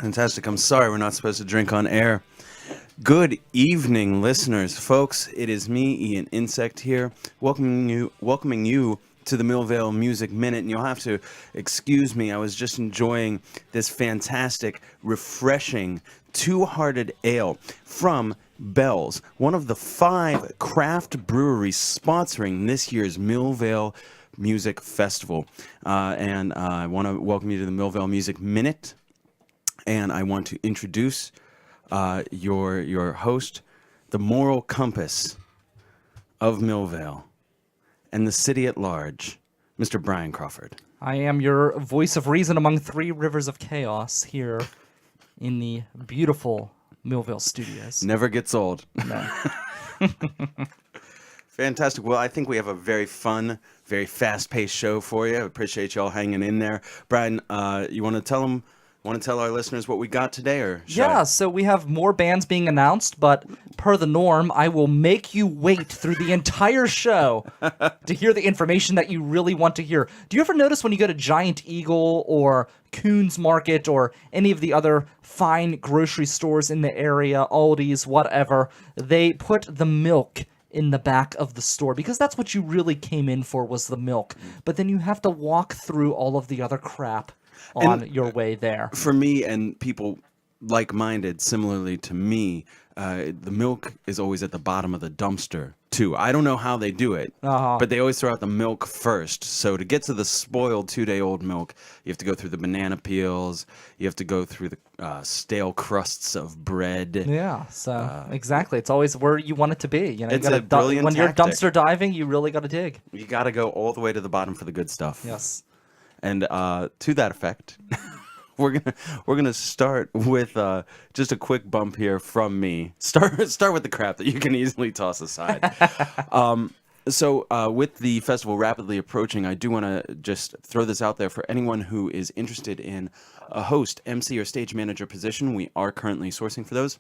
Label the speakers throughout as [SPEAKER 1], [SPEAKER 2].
[SPEAKER 1] Fantastic. I'm sorry we're not supposed to drink on air. Good evening, listeners. Folks, it is me, Ian Insect here, welcoming you to the Millvale Music Minute. And you'll have to excuse me. I was just enjoying this fantastic, refreshing, two-hearted ale from Bell's, one of the 5 craft breweries sponsoring this year's Millvale Music Festival. And I want to welcome you to the Millvale Music Minute. And I want to introduce your host, the moral compass of Millvale and the city at large, Mr. Brian Crawford.
[SPEAKER 2] I am your voice of reason among 3 rivers of chaos here in the beautiful Millvale studios.
[SPEAKER 1] Never gets old.
[SPEAKER 2] No.
[SPEAKER 1] Fantastic. Well, I think we have a very fun, very fast-paced show for you. I appreciate y'all hanging in there. Brian, you want to tell our listeners what we got today, or
[SPEAKER 2] So we have more bands being announced, but per the norm, I will make you wait through the entire show to hear the information that you really want to hear. Do you ever notice when you go to Giant Eagle or Coons Market or any of the other fine grocery stores in the area, Aldi's, whatever, they put the milk in the back of the store because that's what you really came in for, was the milk. But then you have to walk through all of the other crap on your way there.
[SPEAKER 1] For me and people like-minded, similarly to me, the milk is always at the bottom of the dumpster, too. I don't know how they do it, but they always throw out the milk first. So to get to the spoiled 2-day-old milk, you have to go through the banana peels, you have to go through the stale crusts of bread.
[SPEAKER 2] Yeah, so exactly. It's always where you want it to be. You know,
[SPEAKER 1] It's
[SPEAKER 2] you gotta
[SPEAKER 1] a brilliant
[SPEAKER 2] when you're
[SPEAKER 1] tactic.
[SPEAKER 2] dumpster diving, you really got to dig.
[SPEAKER 1] You got to go all the way to the bottom for the good stuff.
[SPEAKER 2] Yes.
[SPEAKER 1] And to that effect, we're gonna start with just a quick bump here from me. Start with the crap that you can easily toss aside. So with the festival rapidly approaching, I do want to just throw this out there for anyone who is interested in a host, MC, or stage manager position. We are currently sourcing for those.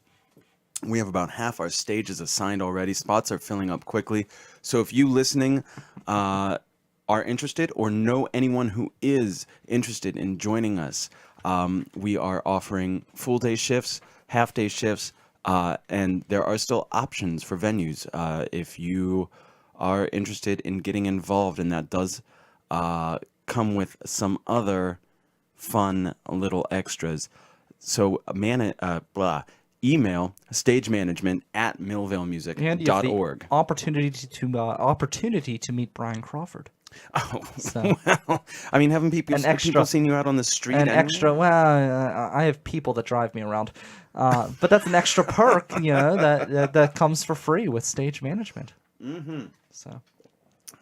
[SPEAKER 1] We have about half our stages assigned already. Spots are filling up quickly. So if you listening are interested or know anyone who is interested in joining us, we are offering full-day shifts, half-day shifts, and there are still options for venues if you are interested in getting involved, and that does come with some other fun little extras. So email stagemanagement@millvalemusic.org.
[SPEAKER 2] Opportunity to meet Brian Crawford.
[SPEAKER 1] Oh,
[SPEAKER 2] So,
[SPEAKER 1] well, I mean, haven't people seen you out on the street?
[SPEAKER 2] an
[SPEAKER 1] anyway?
[SPEAKER 2] extra. Well, I have people that drive me around, but that's an extra perk, you know, that comes for free with stage management. Mm-hmm. So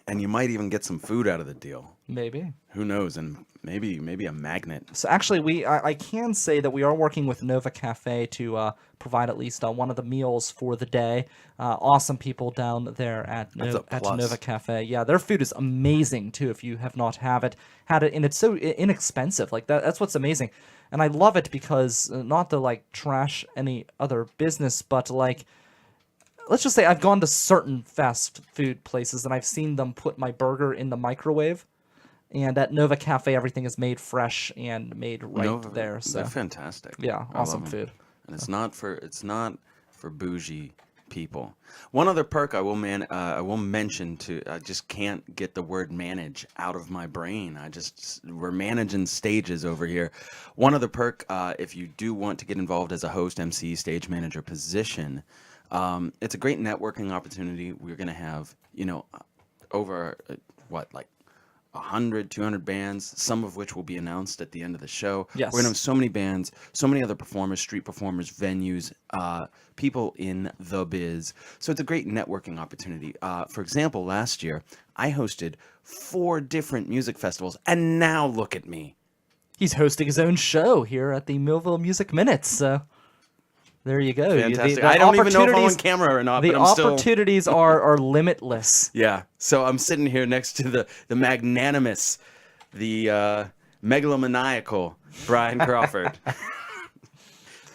[SPEAKER 1] And you might even get some food out of the deal.
[SPEAKER 2] maybe.
[SPEAKER 1] Who knows? And maybe a magnet.
[SPEAKER 2] So actually, I can say that we are working with Nova Cafe to provide at least one of the meals for the day. Awesome people down there at
[SPEAKER 1] plus.
[SPEAKER 2] Nova Cafe. Yeah, their food is amazing too. If you have not had it, and it's so inexpensive. Like that's what's amazing, and I love it because not to like trash any other business, but like. Let's just say I've gone to certain fast food places and I've seen them put my burger in the microwave. And at Nova Cafe, everything is made fresh and made right there. So
[SPEAKER 1] They're fantastic.
[SPEAKER 2] yeah,
[SPEAKER 1] I
[SPEAKER 2] awesome
[SPEAKER 1] love 'em.
[SPEAKER 2] food.
[SPEAKER 1] And it's not for bougie people. One other perk I will mention to I just can't get the word manage out of my brain. We're managing stages over here. One other perk, if you do want to get involved as a host, MC, stage manager position, it's a great networking opportunity. We're going to have, over 100, 200 bands, some of which will be announced at the end of the show.
[SPEAKER 2] Yes.
[SPEAKER 1] We're going to have so many bands, so many other performers, street performers, venues, people in the biz. So it's a great networking opportunity. For example, last year, I hosted 4 different music festivals, and now look at me.
[SPEAKER 2] He's hosting his own show here at the Millvale Music Minutes. So there you go.
[SPEAKER 1] Fantastic. I don't even know if I'm on camera or not,
[SPEAKER 2] The
[SPEAKER 1] but I'm still...
[SPEAKER 2] opportunities are limitless.
[SPEAKER 1] Yeah. So I'm sitting here next to the magnanimous, the megalomaniacal Brian Crawford.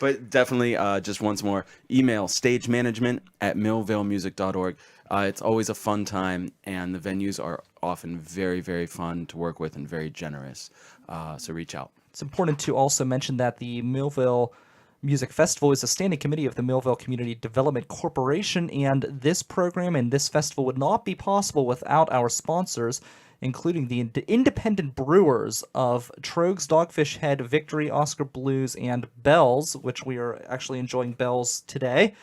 [SPEAKER 1] But definitely, just once more, email stagemanagement@millvalemusic.org. It's always a fun time, and the venues are often very, very fun to work with and very generous. So reach out.
[SPEAKER 2] It's important to also mention that the Millvale Music Festival is a standing committee of the Millvale Community Development Corporation, and this program and this festival would not be possible without our sponsors, including the independent brewers of Trogs, Dogfish Head, Victory, Oscar Blues, and Bell's, which we are actually enjoying Bell's today.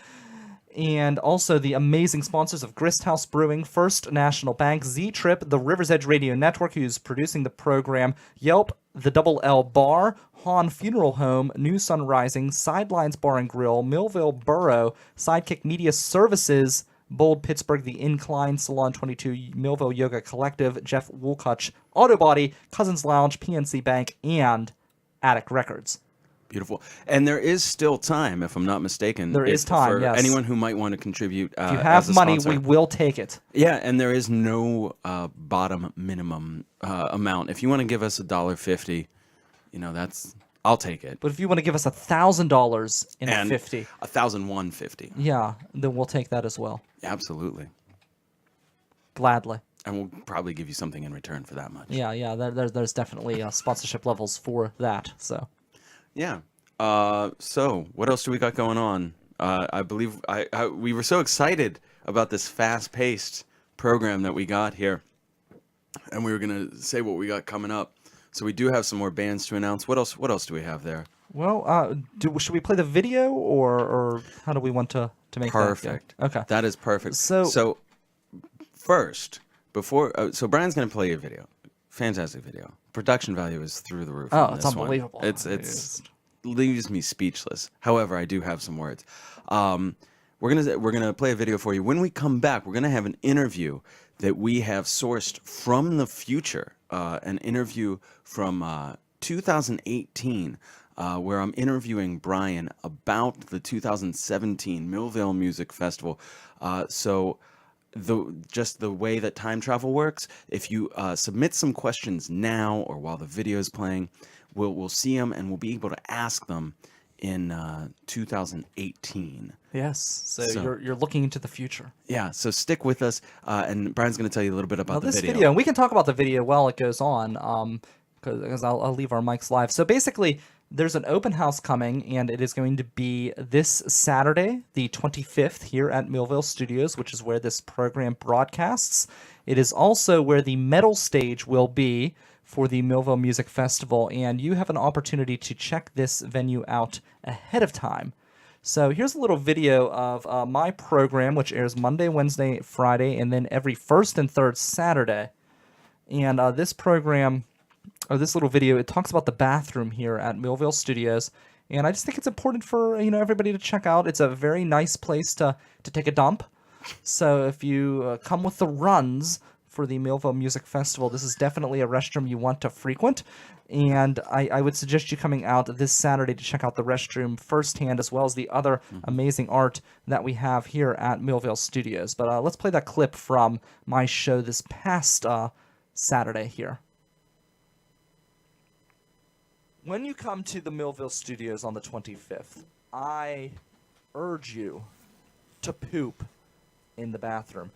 [SPEAKER 2] And also the amazing sponsors of Grist House Brewing, First National Bank, Z-Trip, the River's Edge Radio Network, who's producing the program, Yelp, the Double L Bar, Han Funeral Home, New Sun Rising, Sidelines Bar and Grill, Millvale Borough, Sidekick Media Services, Bold Pittsburgh, The Incline, Salon 22, Millvale Yoga Collective, Jeff Woolcutch, Autobody, Cousins Lounge, PNC Bank, and Attic Records.
[SPEAKER 1] Beautiful. And there is still time, if I'm not mistaken.
[SPEAKER 2] There is time,
[SPEAKER 1] for
[SPEAKER 2] yes.
[SPEAKER 1] anyone who might want to contribute.
[SPEAKER 2] If you have money,
[SPEAKER 1] sponsor.
[SPEAKER 2] we will take it.
[SPEAKER 1] Yeah, and there is no bottom minimum amount. If you want to give us $1.50, I'll take it.
[SPEAKER 2] But if you want to give us $1,000 in
[SPEAKER 1] And
[SPEAKER 2] 50,
[SPEAKER 1] $1,150.
[SPEAKER 2] yeah, then we'll take that as well.
[SPEAKER 1] Absolutely.
[SPEAKER 2] Gladly.
[SPEAKER 1] And we'll probably give you something in return for that much.
[SPEAKER 2] Yeah. There's definitely sponsorship levels for that. So.
[SPEAKER 1] Yeah. So what else do we got going on? I believe we were so excited about this fast-paced program that we got here, and we were gonna say what we got coming up. So we do have some more bands to announce. What else? What else do we have there?
[SPEAKER 2] Well, should we play the video, or how do we want to make
[SPEAKER 1] Perfect.
[SPEAKER 2] that go? Okay.
[SPEAKER 1] That is perfect.
[SPEAKER 2] So
[SPEAKER 1] first, before so Brian's gonna play a video. Fantastic video. Production value is through the roof.
[SPEAKER 2] Oh,
[SPEAKER 1] on
[SPEAKER 2] it's
[SPEAKER 1] this one.
[SPEAKER 2] unbelievable.
[SPEAKER 1] It's leaves me speechless. However, I do have some words. We're gonna play a video for you. When we come back, we're gonna have an interview that we have sourced from the future. An interview from 2018, where I'm interviewing Brian about the 2017 Millvale Music Festival. So the way that time travel works, if you submit some questions now or while the video is playing, we'll see them and we'll be able to ask them in 2018.
[SPEAKER 2] Yes. So you're looking into the future.
[SPEAKER 1] Yeah. So stick with us, and Brian's going to tell you a little bit about
[SPEAKER 2] this video. And we can talk about the video while it goes on, because I'll leave our mics live. So basically, there's an open house coming, and it is going to be this Saturday, the 25th, here at Millvale Studios, which is where this program broadcasts. It is also where the metal stage will be for the Millvale Music Festival, and you have an opportunity to check this venue out ahead of time. So here's a little video of my program, which airs Monday, Wednesday, Friday, and then every first and third Saturday. And this program, or this little video, it talks about the bathroom here at Millvale Studios, and I just think it's important for everybody to check out. It's a very nice place to take a dump. So if you come with the runs for the Millvale Music Festival, this is definitely a restroom you want to frequent. And I would suggest you coming out this Saturday to check out the restroom firsthand, as well as the other amazing art that we have here at Millvale Studios. But let's play that clip from my show this past Saturday here. When you come to the Millvale Studios on the 25th, I urge you to poop in the bathroom.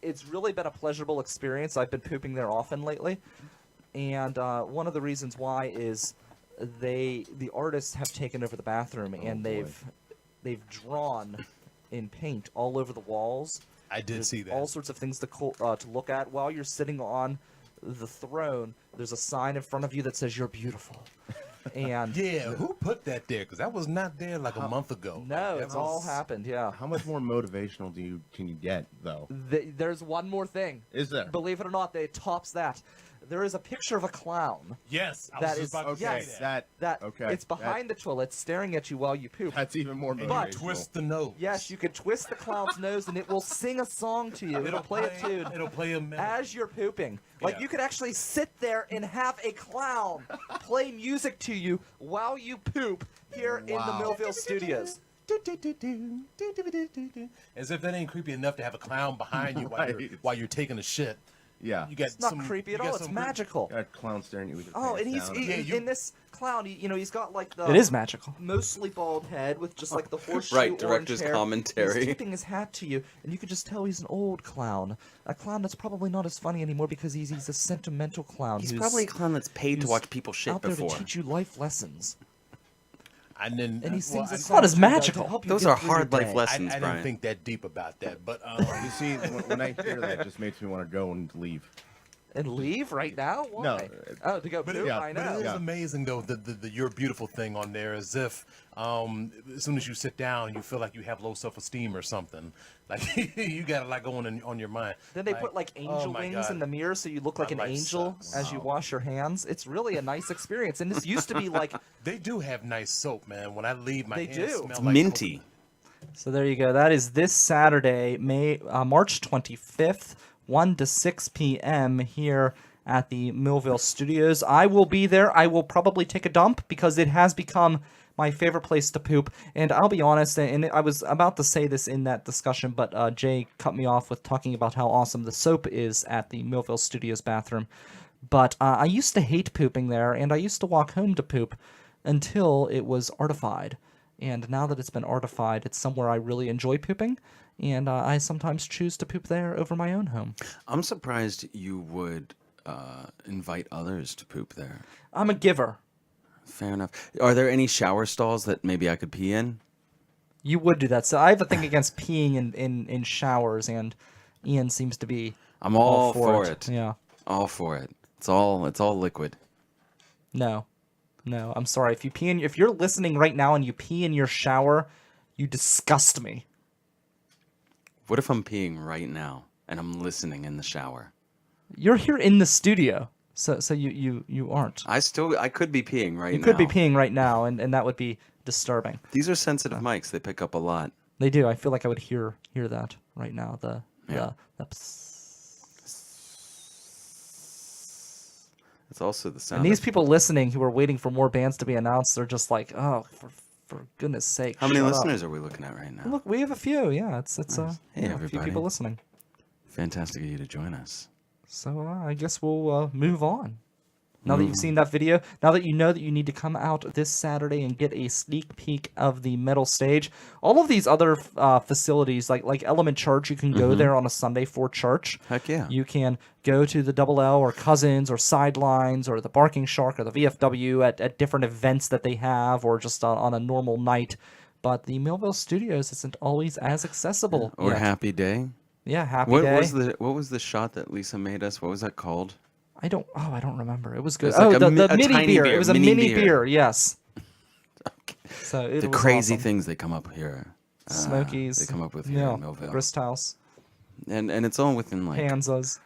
[SPEAKER 2] It's really been a pleasurable experience. I've been pooping there often lately. And one of the reasons why is the artists have taken over the bathroom, and they've drawn in paint all over the walls.
[SPEAKER 3] I did see that.
[SPEAKER 2] All sorts of things to look at while you're sitting on the throne. There's a sign in front of you that says you're beautiful. And
[SPEAKER 3] yeah, who put that there? Because that was not there like a month ago.
[SPEAKER 2] no, it's all happened. Yeah.
[SPEAKER 4] How much more motivational can you get, though?
[SPEAKER 2] There's one more thing.
[SPEAKER 4] Is there?
[SPEAKER 2] Believe it or not, it tops that. There is a picture of a clown.
[SPEAKER 3] Yes, I
[SPEAKER 2] That
[SPEAKER 3] was
[SPEAKER 2] is-
[SPEAKER 3] just about to
[SPEAKER 2] yes,
[SPEAKER 3] say that.
[SPEAKER 4] Okay.
[SPEAKER 2] It's behind the toilet, staring at you while you poop.
[SPEAKER 4] That's even more
[SPEAKER 3] And
[SPEAKER 4] motivational.
[SPEAKER 3] you twist the nose.
[SPEAKER 2] Yes, you can twist the clown's nose, and it will sing a song to you. It'll play a tune
[SPEAKER 3] It'll play a melody.
[SPEAKER 2] as you're pooping. Like,
[SPEAKER 3] Yeah.
[SPEAKER 2] you could actually sit there and have a clown play music to you while you poop here in the
[SPEAKER 4] Wow.
[SPEAKER 2] Millvale Studios.
[SPEAKER 3] As if that ain't creepy enough to have a clown behind you
[SPEAKER 4] Right.
[SPEAKER 3] while you're taking a shit.
[SPEAKER 4] Yeah.
[SPEAKER 3] You got
[SPEAKER 2] It's not
[SPEAKER 3] some,
[SPEAKER 2] creepy at
[SPEAKER 3] you got
[SPEAKER 2] all. It's
[SPEAKER 3] some
[SPEAKER 2] magical.
[SPEAKER 4] Got a clown staring at you with his
[SPEAKER 2] Oh,
[SPEAKER 4] pants
[SPEAKER 2] and he's
[SPEAKER 4] down.
[SPEAKER 2] in this clown. He's got like the It is magical. mostly bald head with just like the horseshoe
[SPEAKER 1] Right,
[SPEAKER 2] orange
[SPEAKER 1] director's
[SPEAKER 2] hair.
[SPEAKER 1] commentary.
[SPEAKER 2] He's tipping his hat to you, and you could just tell he's an old clown. A clown that's probably not as funny anymore because he's a sentimental clown.
[SPEAKER 1] He's
[SPEAKER 2] who's
[SPEAKER 1] probably a clown that's paid to
[SPEAKER 2] who's
[SPEAKER 1] watch people shit
[SPEAKER 2] out there
[SPEAKER 1] before.
[SPEAKER 2] to teach you life lessons.
[SPEAKER 3] And then
[SPEAKER 2] And he sings a
[SPEAKER 3] I,
[SPEAKER 2] song
[SPEAKER 3] I,
[SPEAKER 2] to
[SPEAKER 1] magical.
[SPEAKER 2] help you
[SPEAKER 1] Those
[SPEAKER 2] get
[SPEAKER 1] are
[SPEAKER 2] through your
[SPEAKER 1] hard life
[SPEAKER 2] day.
[SPEAKER 1] lessons,
[SPEAKER 3] I
[SPEAKER 1] Brian.
[SPEAKER 3] didn't think that deep about that, but
[SPEAKER 4] You see, when I hear that, it just makes me want to go and leave.
[SPEAKER 2] And leave right now? Why?
[SPEAKER 4] No,
[SPEAKER 2] Oh, to go poop?
[SPEAKER 4] yeah,
[SPEAKER 2] I
[SPEAKER 3] but it
[SPEAKER 2] know.
[SPEAKER 3] is
[SPEAKER 4] Yeah.
[SPEAKER 3] amazing though the your beautiful thing on there, as if as soon as you sit down, you feel like you have low self-esteem or something. Like you got a lot going on your mind.
[SPEAKER 2] Then they put like angel
[SPEAKER 3] oh my
[SPEAKER 2] wings
[SPEAKER 3] God.
[SPEAKER 2] in the mirror so you look like
[SPEAKER 3] My
[SPEAKER 2] an
[SPEAKER 3] life
[SPEAKER 2] angel
[SPEAKER 3] sucks.
[SPEAKER 2] as you wash your hands. It's really a nice experience. And this used to be like,
[SPEAKER 3] They do have nice soap, man. When I leave, my
[SPEAKER 2] They
[SPEAKER 3] hands
[SPEAKER 2] do.
[SPEAKER 3] smell
[SPEAKER 1] It's
[SPEAKER 3] like
[SPEAKER 1] minty.
[SPEAKER 2] so there you go. That is this Saturday, March 25th, 1 to 6 p.m. here at the Millvale Studios. I will be there. I will probably take a dump because it has become my favorite place to poop. And I'll be honest, and I was about to say this in that discussion, but Jay cut me off with talking about how awesome the soap is at the Millvale Studios bathroom. But I used to hate pooping there, and I used to walk home to poop until it was artified. And now that it's been artified, it's somewhere I really enjoy pooping, and I sometimes choose to poop there over my own home.
[SPEAKER 1] I'm surprised you would invite others to poop there.
[SPEAKER 2] I'm a giver.
[SPEAKER 1] Fair enough. Are there any shower stalls that maybe I could pee in?
[SPEAKER 2] You would do that. So I have a thing against peeing in showers, and Ian seems to be
[SPEAKER 1] I'm all
[SPEAKER 2] for
[SPEAKER 1] for it.
[SPEAKER 2] Yeah.
[SPEAKER 1] All for it. It's all liquid.
[SPEAKER 2] No. I'm sorry. If you're listening right now and you pee in your shower, you disgust me.
[SPEAKER 1] What if I'm peeing right now and I'm listening in the shower?
[SPEAKER 2] You're here in the studio, so you aren't.
[SPEAKER 1] I could be peeing right now.
[SPEAKER 2] You could be peeing right now, and that would be disturbing.
[SPEAKER 1] These are sensitive mics. They pick up a lot.
[SPEAKER 2] They do. I feel like I would hear that right now.
[SPEAKER 1] Yeah.
[SPEAKER 2] The psst.
[SPEAKER 1] It's also the sound.
[SPEAKER 2] And these
[SPEAKER 1] of-
[SPEAKER 2] people listening who are waiting for more bands to be announced, they're just like, oh, for goodness sake.
[SPEAKER 1] How many
[SPEAKER 2] shut up."
[SPEAKER 1] listeners are we looking at right now?
[SPEAKER 2] Look, we have a few. Yeah, it's
[SPEAKER 1] Nice. Hey,
[SPEAKER 2] a few
[SPEAKER 1] everybody.
[SPEAKER 2] people listening.
[SPEAKER 1] Fantastic of you to join us.
[SPEAKER 2] So I guess we'll move on. Now that you've seen that video, now that you know that you need to come out this Saturday and get a sneak peek of the metal stage, all of these other facilities, like Element Church, you can go there on a Sunday for church.
[SPEAKER 1] Heck yeah.
[SPEAKER 2] You can go to the Double L or Cousins or Sidelines or the Barking Shark or the VFW at different events that they have, or just on a normal night. But the Millvale Studios isn't always as accessible.
[SPEAKER 1] Or
[SPEAKER 2] yet.
[SPEAKER 1] Happy Day.
[SPEAKER 2] Yeah, Happy
[SPEAKER 1] What
[SPEAKER 2] Day.
[SPEAKER 1] was the shot that Lisa made us? What was that called?
[SPEAKER 2] I don't remember. It was good.
[SPEAKER 1] was like a
[SPEAKER 2] the
[SPEAKER 1] mi- a
[SPEAKER 2] mini
[SPEAKER 1] tiny
[SPEAKER 2] beer.
[SPEAKER 1] beer,
[SPEAKER 2] It was a
[SPEAKER 1] mini
[SPEAKER 2] mini
[SPEAKER 1] beer.
[SPEAKER 2] beer. Yes. So it
[SPEAKER 1] The
[SPEAKER 2] was
[SPEAKER 1] crazy
[SPEAKER 2] awesome.
[SPEAKER 1] things they come up here.
[SPEAKER 2] Smokies.
[SPEAKER 1] They come up with here in Millvale.
[SPEAKER 2] Grist House.
[SPEAKER 1] And it's all within like
[SPEAKER 2] Panzas.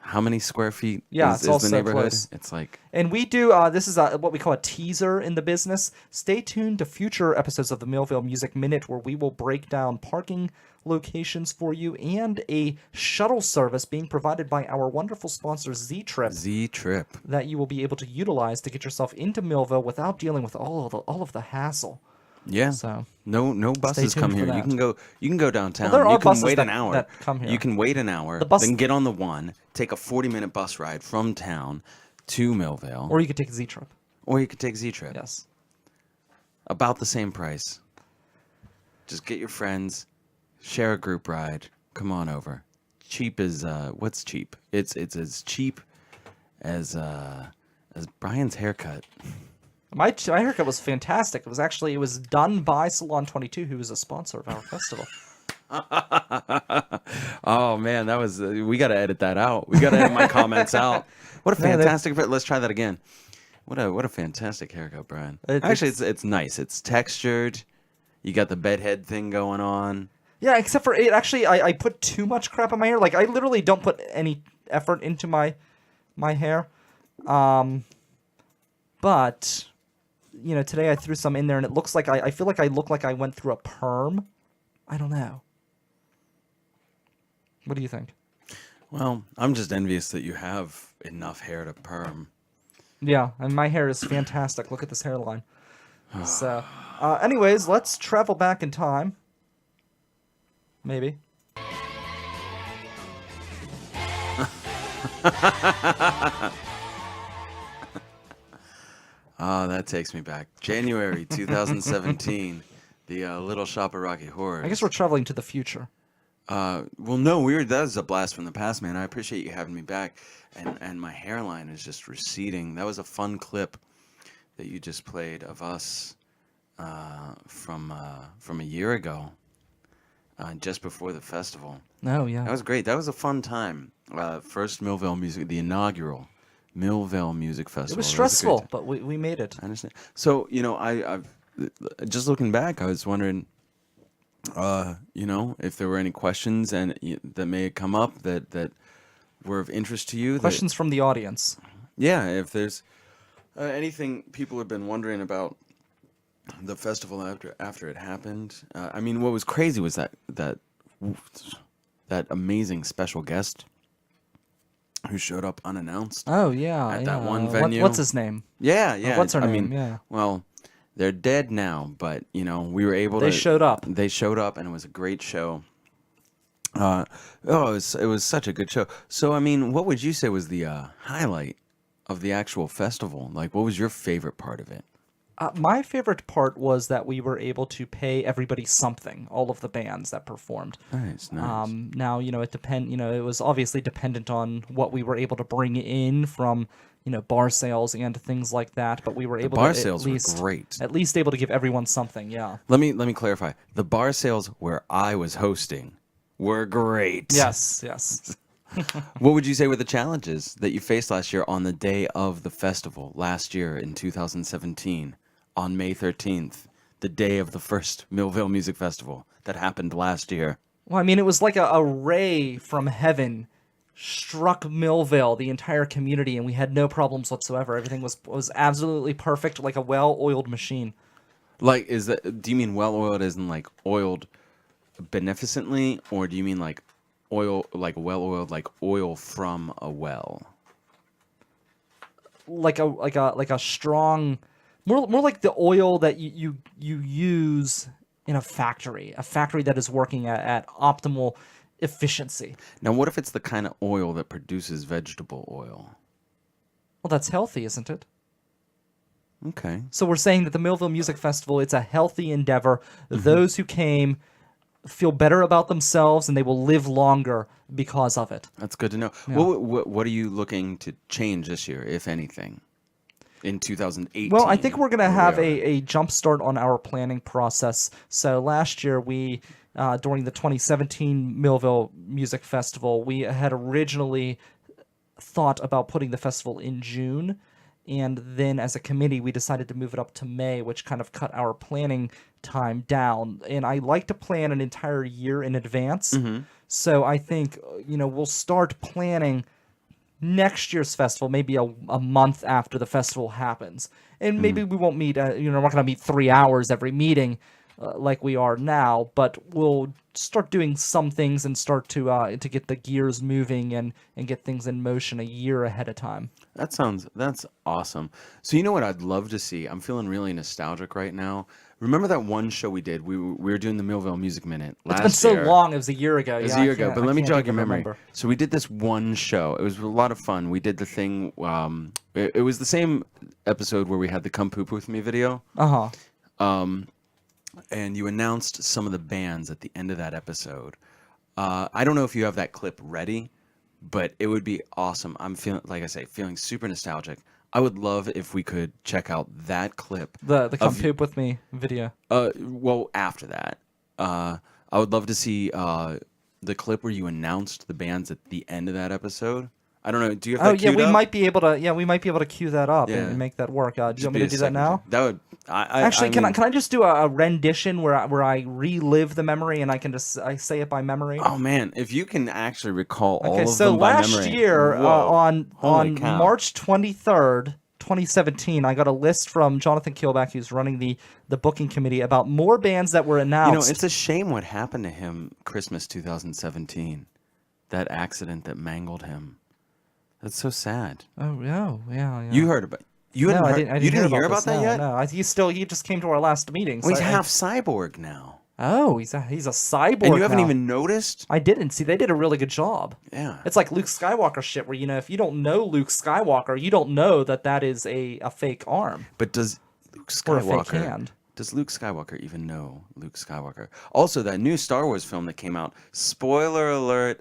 [SPEAKER 1] how many square feet
[SPEAKER 2] Yeah,
[SPEAKER 1] is,
[SPEAKER 2] it's
[SPEAKER 1] is
[SPEAKER 2] all
[SPEAKER 1] the
[SPEAKER 2] so
[SPEAKER 1] neighborhood?
[SPEAKER 2] close.
[SPEAKER 1] It's like
[SPEAKER 2] And we do, this is what we call a teaser in the business. Stay tuned to future episodes of the Millvale Music Minute where we will break down parking locations for you and a shuttle service being provided by our wonderful sponsor Z-Trip
[SPEAKER 1] Z Trip.
[SPEAKER 2] that you will be able to utilize to get yourself into Millvale without dealing with all of the hassle.
[SPEAKER 1] Yeah.
[SPEAKER 2] So
[SPEAKER 1] No buses
[SPEAKER 2] tuned
[SPEAKER 1] come
[SPEAKER 2] for
[SPEAKER 1] here.
[SPEAKER 2] that.
[SPEAKER 1] You can go downtown.
[SPEAKER 2] Well, there are
[SPEAKER 1] you can
[SPEAKER 2] buses
[SPEAKER 1] wait an
[SPEAKER 2] that-
[SPEAKER 1] hour.
[SPEAKER 2] that come here.
[SPEAKER 1] You can wait an hour.
[SPEAKER 2] The bus-
[SPEAKER 1] Then get on the one, take a 40-minute bus ride from town to Millvale.
[SPEAKER 2] or you could take a Z-Trip.
[SPEAKER 1] Or you could take Z Trip.
[SPEAKER 2] Yes.
[SPEAKER 1] About the same price. Just get your friends, share a group ride. Come on over. Cheap is what's cheap? It's as cheap as Brian's haircut.
[SPEAKER 2] My haircut was fantastic. It was done by Salon 22, who is a sponsor of our festival.
[SPEAKER 1] Oh man, that was we got to edit that out. We got to edit my comments out. What a
[SPEAKER 2] Yeah,
[SPEAKER 1] fantastic! Let's try that again. What a fantastic haircut, Brian. Actually, it's nice. It's textured. You got the bedhead thing going on.
[SPEAKER 2] Yeah, except for it. Actually, I put too much crap on my hair. Like I literally don't put any effort into my hair. But today I threw some in there, and it looks like I feel like I look like I went through a perm. I don't know. What do you think?
[SPEAKER 1] Well, I'm just envious that you have enough hair to perm.
[SPEAKER 2] Yeah, and my hair is fantastic. Look at this hairline. So, anyways, let's travel back in time. Maybe.
[SPEAKER 1] Oh, that takes me back. January 2017. The Little Shop of Rocky Horror.
[SPEAKER 2] I guess we're traveling to the future.
[SPEAKER 1] Well, no, that was a blast from the past, man. I appreciate you having me back. And my hairline is just receding. That was a fun clip that you just played of us from a year ago, just before the festival.
[SPEAKER 2] Oh, yeah.
[SPEAKER 1] That was great. That was a fun time. First Millvale Music, the inaugural Millvale Music Festival.
[SPEAKER 2] It was
[SPEAKER 1] That a great
[SPEAKER 2] stressful,
[SPEAKER 1] time.
[SPEAKER 2] but we made it.
[SPEAKER 1] I understand. So, I've just looking back, I was wondering, if there were any questions that may have come up that were of interest to you.
[SPEAKER 2] Questions from the audience.
[SPEAKER 1] Yeah, if there's anything people have been wondering about the festival after it happened. I mean, what was crazy was that amazing special guest who showed up unannounced.
[SPEAKER 2] Oh, yeah.
[SPEAKER 1] At
[SPEAKER 2] yeah.
[SPEAKER 1] that one venue.
[SPEAKER 2] What's his name?
[SPEAKER 1] Yeah, yeah.
[SPEAKER 2] What's her
[SPEAKER 1] I
[SPEAKER 2] name?
[SPEAKER 1] mean,
[SPEAKER 2] Yeah.
[SPEAKER 1] well, they're dead now, but we were able to.
[SPEAKER 2] They showed up.
[SPEAKER 1] They showed up, and it was a great show. It was such a good show. So, I mean, what would you say was the highlight of the actual festival? Like, what was your favorite part of it?
[SPEAKER 2] My favorite part was that we were able to pay everybody something, all of the bands that performed.
[SPEAKER 1] Nice, nice.
[SPEAKER 2] Now, it was obviously dependent on what we were able to bring in from, bar sales and things like that, but we were able
[SPEAKER 1] bar
[SPEAKER 2] to
[SPEAKER 1] sales were great.
[SPEAKER 2] at least able to give everyone something, yeah.
[SPEAKER 1] Let me clarify. The bar sales where I was hosting were great.
[SPEAKER 2] Yes, yes.
[SPEAKER 1] What would you say were the challenges that you faced last year on the day of the festival last year in 2017 on May 13th, the day of the first Millvale Music Festival that happened last year?
[SPEAKER 2] Well, I mean, it was like a ray from heaven struck Millvale, the entire community, and we had no problems whatsoever. Everything was absolutely perfect, like a well-oiled machine.
[SPEAKER 1] Like, do you mean well-oiled as in like oiled beneficently, or do you mean like oil, like well-oiled, like oil from a well?
[SPEAKER 2] Like a strong, more like the oil that you use in a factory that is working at optimal efficiency.
[SPEAKER 1] Now, what if it's the kind of oil that produces vegetable oil?
[SPEAKER 2] Well, that's healthy, isn't it?
[SPEAKER 1] Okay.
[SPEAKER 2] So we're saying that the Millvale Music Festival, it's a healthy endeavor. Those who came feel better about themselves, and they will live longer because of it.
[SPEAKER 1] That's good to know.
[SPEAKER 2] Yeah.
[SPEAKER 1] What are you looking to change this year, if anything, in 2018?
[SPEAKER 2] Well, I think we're going to have
[SPEAKER 1] where we
[SPEAKER 2] a jump start on our planning process. So last year, we during the 2017 Millvale Music Festival, we had originally thought about putting the festival in June. And then as a committee, we decided to move it up to May, which kind of cut our planning time down. And I like to plan an entire year in advance. So I think, we'll start planning next year's festival, maybe a month after the festival happens. And maybe we won't meet, we're not going to meet 3 hours every meeting like we are now, but we'll start doing some things and start to get the gears moving and get things in motion a year ahead of time.
[SPEAKER 1] That's awesome. So you know what I'd love to see? I'm feeling really nostalgic right now. Remember that one show we did? We were doing the Millvale Music Minute last year.
[SPEAKER 2] It's been so long. It was a year ago.
[SPEAKER 1] It was
[SPEAKER 2] Yeah,
[SPEAKER 1] a year
[SPEAKER 2] I
[SPEAKER 1] ago,
[SPEAKER 2] can't-
[SPEAKER 1] but
[SPEAKER 2] I
[SPEAKER 1] let me
[SPEAKER 2] can't
[SPEAKER 1] jog your
[SPEAKER 2] even
[SPEAKER 1] memory.
[SPEAKER 2] remember.
[SPEAKER 1] So we did this one show. It was a lot of fun. We did the thing. It was the same episode where we had the "Come Poop with Me" video. And you announced some of the bands at the end of that episode. I don't know if you have that clip ready, but it would be awesome. I'm feeling super nostalgic. I would love if we could check out that clip.
[SPEAKER 2] The Come Poop With Me video.
[SPEAKER 1] Well, after that, I would love to see the clip where you announced the bands at the end of that episode. I don't know. Do you have that queued
[SPEAKER 2] we
[SPEAKER 1] up?
[SPEAKER 2] might be able to. Yeah, we might be able to cue that up
[SPEAKER 1] Yeah.
[SPEAKER 2] and make that work. Do you
[SPEAKER 1] Just
[SPEAKER 2] want me
[SPEAKER 1] be
[SPEAKER 2] to
[SPEAKER 1] a
[SPEAKER 2] do that now?
[SPEAKER 1] second. That would.
[SPEAKER 2] Actually,
[SPEAKER 1] I mean,
[SPEAKER 2] can I just do a rendition where I relive the memory and I say it by memory?
[SPEAKER 1] Oh man, if you can actually recall all
[SPEAKER 2] Okay,
[SPEAKER 1] of
[SPEAKER 2] so
[SPEAKER 1] them by
[SPEAKER 2] last
[SPEAKER 1] memory.
[SPEAKER 2] year
[SPEAKER 1] Whoa.
[SPEAKER 2] on
[SPEAKER 1] Holy cow.
[SPEAKER 2] March 23rd, 2017, I got a list from Jonathan Keelback, who's running the booking committee, about more bands that were announced.
[SPEAKER 1] It's a shame what happened to him Christmas 2017. That accident that mangled him. That's so sad.
[SPEAKER 2] Oh, yeah.
[SPEAKER 1] You heard about you
[SPEAKER 2] No,
[SPEAKER 1] hadn't
[SPEAKER 2] I
[SPEAKER 1] heard,
[SPEAKER 2] didn't
[SPEAKER 1] you didn't
[SPEAKER 2] hear
[SPEAKER 1] hear
[SPEAKER 2] about
[SPEAKER 1] that
[SPEAKER 2] this.
[SPEAKER 1] yet?
[SPEAKER 2] No, he just came to our last meeting.
[SPEAKER 1] Well, he's
[SPEAKER 2] so
[SPEAKER 1] half cyborg now.
[SPEAKER 2] Oh, he's a cyborg.
[SPEAKER 1] And you haven't
[SPEAKER 2] now.
[SPEAKER 1] even noticed?
[SPEAKER 2] I didn't see. They did a really good job.
[SPEAKER 1] Yeah.
[SPEAKER 2] It's like Luke Skywalker shit, where if you don't know Luke Skywalker, you don't know that is a fake arm
[SPEAKER 1] But does Luke
[SPEAKER 2] or a fake
[SPEAKER 1] Skywalker
[SPEAKER 2] hand.
[SPEAKER 1] Does Luke Skywalker even know Luke Skywalker? Also, that new Star Wars film that came out. Spoiler alert.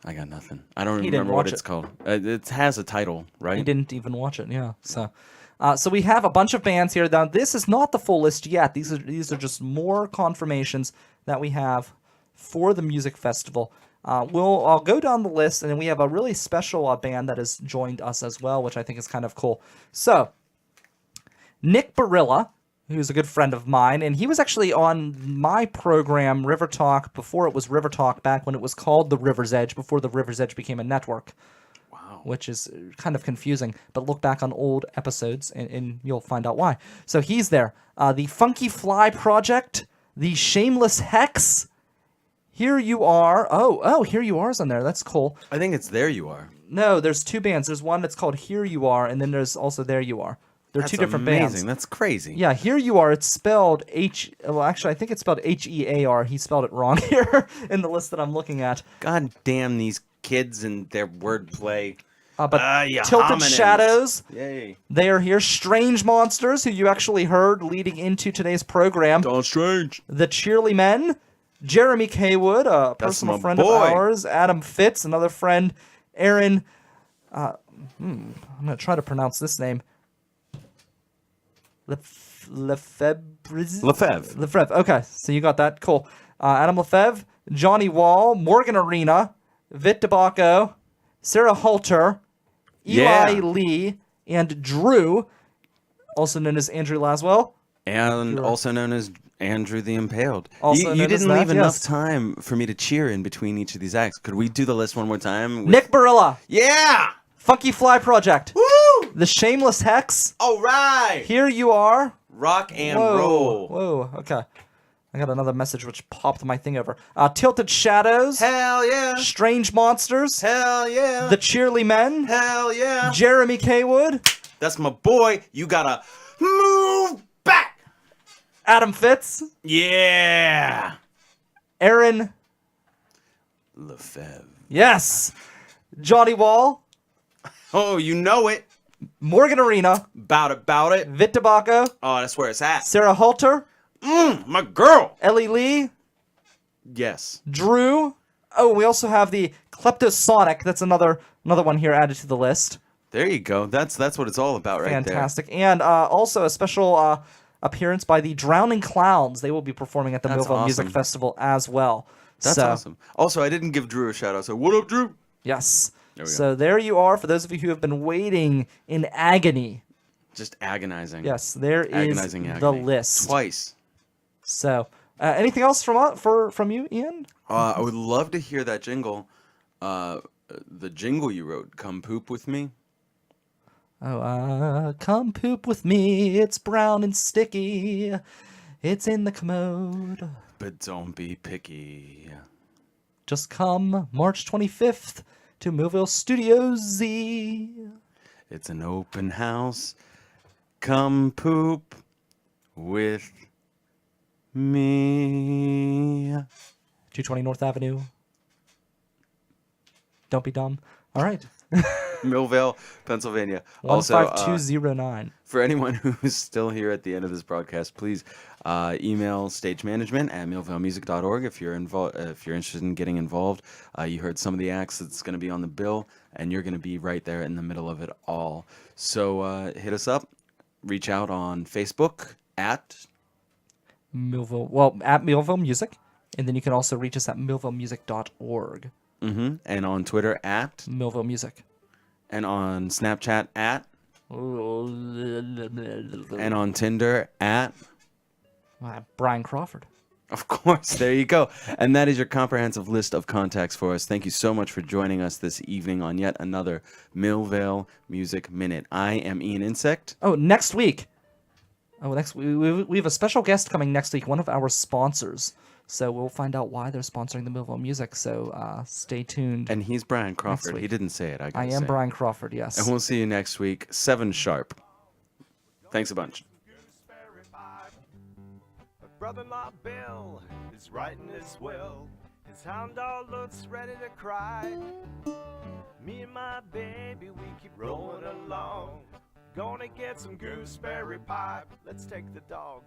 [SPEAKER 1] I got nothing. I don't
[SPEAKER 2] He didn't
[SPEAKER 1] remember what
[SPEAKER 2] watch
[SPEAKER 1] it's
[SPEAKER 2] it.
[SPEAKER 1] called. It has a title, right?
[SPEAKER 2] He didn't even watch it. Yeah. So we have a bunch of bands here. Now this is not the full list yet. These are just more confirmations that we have for the music festival. I'll go down the list, and then we have a really special band that has joined us as well, which I think is kind of cool. So Nick Barilla, who's a good friend of mine, and he was actually on my program River Talk before it was River Talk, back when it was called the River's Edge, before the River's Edge became a network. Which is kind of confusing, but look back on old episodes and you'll find out why. So he's there. The Funky Fly Project, the Shameless Hex, Here You Are. Oh, Here You Are's on there. That's cool.
[SPEAKER 1] I think it's There You Are.
[SPEAKER 2] No, there's two bands. There's one that's called Here You Are, and then there's also There You Are. They're two different bands.
[SPEAKER 1] That's crazy.
[SPEAKER 2] Yeah, Here You Are. It's spelled actually, I think it's spelled Hear. He spelled it wrong here in the list that I'm looking at.
[SPEAKER 1] God damn these kids and their wordplay.
[SPEAKER 2] But
[SPEAKER 1] you
[SPEAKER 2] Tilted
[SPEAKER 1] homonyms.
[SPEAKER 2] Shadows,
[SPEAKER 1] Yay.
[SPEAKER 2] they are here. Strange Monsters, who you actually heard leading into today's program.
[SPEAKER 1] Don't strange.
[SPEAKER 2] The Cheerly Men, Jeremy Kaywood, a
[SPEAKER 1] That's
[SPEAKER 2] personal
[SPEAKER 1] my
[SPEAKER 2] friend of
[SPEAKER 1] boy.
[SPEAKER 2] ours. Adam Fitz, another friend. Aaron, I'm going to try to pronounce this name. Lefebvre.
[SPEAKER 1] Lefebvre.
[SPEAKER 2] Okay, so you got that. Cool. Adam Lefebvre, Johnny Wall, Morgan Arena, Vit DeBacco, Sarah Halter, Eli
[SPEAKER 1] Yeah.
[SPEAKER 2] Lee, and Drew, also known as Andrew Laswell.
[SPEAKER 1] And also known as Andrew the Impaled.
[SPEAKER 2] Also
[SPEAKER 1] You
[SPEAKER 2] known as
[SPEAKER 1] didn't
[SPEAKER 2] that,
[SPEAKER 1] leave enough
[SPEAKER 2] yes.
[SPEAKER 1] time for me to cheer in between each of these acts. Could we do the list one more time?
[SPEAKER 2] Nick Barilla,
[SPEAKER 1] Yeah!
[SPEAKER 2] Funky Fly Project,
[SPEAKER 1] Woo!
[SPEAKER 2] The Shameless Hex,
[SPEAKER 1] All right!
[SPEAKER 2] Here You Are.
[SPEAKER 1] Rock and
[SPEAKER 2] Whoa,
[SPEAKER 1] roll.
[SPEAKER 2] whoa, okay. I got another message which popped my thing over. Tilted Shadows,
[SPEAKER 1] Hell yeah!
[SPEAKER 2] Strange Monsters,
[SPEAKER 1] Hell yeah!
[SPEAKER 2] The Cheerly Men,
[SPEAKER 1] Hell yeah!
[SPEAKER 2] Jeremy Kaywood,
[SPEAKER 1] That's my boy. You gotta move back.
[SPEAKER 2] Adam Fitz,
[SPEAKER 1] Yeah.
[SPEAKER 2] Aaron,
[SPEAKER 1] Lefebvre.
[SPEAKER 2] yes, Johnny Wall,
[SPEAKER 1] Oh, you know it.
[SPEAKER 2] Morgan Arena,
[SPEAKER 1] About it.
[SPEAKER 2] Vit DeBacco,
[SPEAKER 1] Oh, that's where it's at.
[SPEAKER 2] Sarah Halter,
[SPEAKER 1] My girl.
[SPEAKER 2] Ellie Lee,
[SPEAKER 1] Yes.
[SPEAKER 2] Drew. Oh, we also have the Kleptosonic. That's another one here added to the list.
[SPEAKER 1] There you go. That's what it's all about right
[SPEAKER 2] Fantastic. And also a special appearance by the Drowning Clowns. They will be performing at the
[SPEAKER 1] That's
[SPEAKER 2] Millvale Music
[SPEAKER 1] awesome.
[SPEAKER 2] Festival as well.
[SPEAKER 1] there. That's awesome. Also, I didn't give Drew a shout out. So, what up, Drew?
[SPEAKER 2] Yes.
[SPEAKER 1] There we go.
[SPEAKER 2] So there you are, for those of you who have been waiting in agony.
[SPEAKER 1] Just agonizing.
[SPEAKER 2] Yes, there is
[SPEAKER 1] Agonizing
[SPEAKER 2] the
[SPEAKER 1] agony.
[SPEAKER 2] list.
[SPEAKER 1] Twice.
[SPEAKER 2] So, anything else from you, Ian?
[SPEAKER 1] I would love to hear that jingle. The jingle you wrote, "Come Poop With Me."
[SPEAKER 2] Oh, come poop with me. It's brown and sticky. It's in the commode.
[SPEAKER 1] But don't be picky.
[SPEAKER 2] Just come March 25th to Millvale Studios Z.
[SPEAKER 1] It's an open house. Come poop with me.
[SPEAKER 2] 220 North Avenue. Don't be dumb. All right.
[SPEAKER 1] Millvale, Pennsylvania. Also,
[SPEAKER 2] 15209.
[SPEAKER 1] for anyone who's still here at the end of this broadcast, please email stagemanagement@millvalemusic.org if you're interested in getting involved. You heard some of the acts that's going to be on the bill, and you're going to be right there in the middle of it all. So hit us up. Reach out on Facebook at
[SPEAKER 2] Millvale, well, at Millvale Music. And then you can also reach us at millvalemusic.org.
[SPEAKER 1] and on Twitter at
[SPEAKER 2] Millvale Music.
[SPEAKER 1] and on Snapchat at and on Tinder at.
[SPEAKER 2] Brian Crawford.
[SPEAKER 1] Of course, there you go. And that is your comprehensive list of contacts for us. Thank you so much for joining us this evening on yet another Millvale Music Minute. I am Ian Insect.
[SPEAKER 2] Oh, next week. We have a special guest coming next week, one of our sponsors. So we'll find out why they're sponsoring the Millvale Music. So stay tuned.
[SPEAKER 1] And he's Brian Crawford.
[SPEAKER 2] week.
[SPEAKER 1] He didn't say it. I
[SPEAKER 2] I am
[SPEAKER 1] say.
[SPEAKER 2] Brian Crawford, yes.
[SPEAKER 1] And we'll see you next week, 7 sharp. Thanks a bunch.
[SPEAKER 5] brother-in-law Bill is writing his will. His hound dog looks ready to cry. Me and my baby, we keep rolling along. Gonna get some gooseberry pie. Let's take the dog.